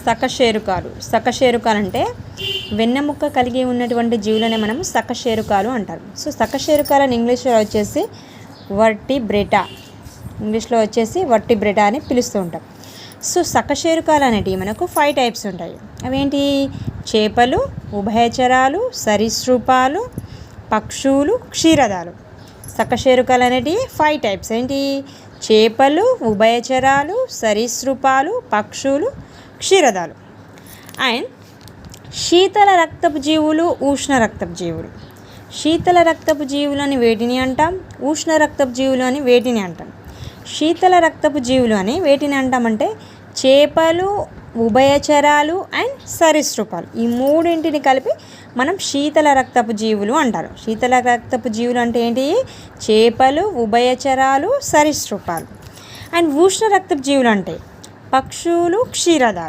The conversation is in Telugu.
సకశేరుకాలు అంటే వెన్నెముక్క కలిగి ఉన్నటువంటి జీవులనే మనం సకశేరుకాలు అంటారు. సో సకశేరుకాలను ఇంగ్లీష్లో వచ్చేసి వర్టిబ్రేటా అని పిలుస్తూ ఉంటాం. సో సకశేరుకాలు అనేటివి మనకు 5 టైప్స్ ఉంటాయి. అవేంటి? చేపలు, ఉభయచరాలు, సరీసృపాలు, పక్షులు, క్షీరదాలు. సకశేరుకాలు అనేటివి 5 టైప్స్. ఏంటి? చేపలు, ఉభయచరాలు, సరీసృపాలు, పక్షులు, క్షీరదాలు. అండ్ శీతల రక్తపు జీవులు, ఉష్ణ రక్తపు జీవులు. శీతల రక్తపు జీవులు అని వేటిని అంటాం? ఉష్ణ రక్తపు జీవులు అని వేటిని అంటాం? శీతల రక్తపు జీవులు అని వేటిని అంటామంటే చేపలు, ఉభయచరాలు అండ్ సరీసృపాలు. ఈ మూడింటిని కలిపి మనం శీతల రక్తపు జీవులు అంటారు. శీతల రక్తపు జీవులు అంటే ఏంటి? చేపలు, ఉభయచరాలు, సరీసృపాలు. అండ్ ఉష్ణ రక్తపు జీవులు అంటే పక్షులు, క్షీరదాలు.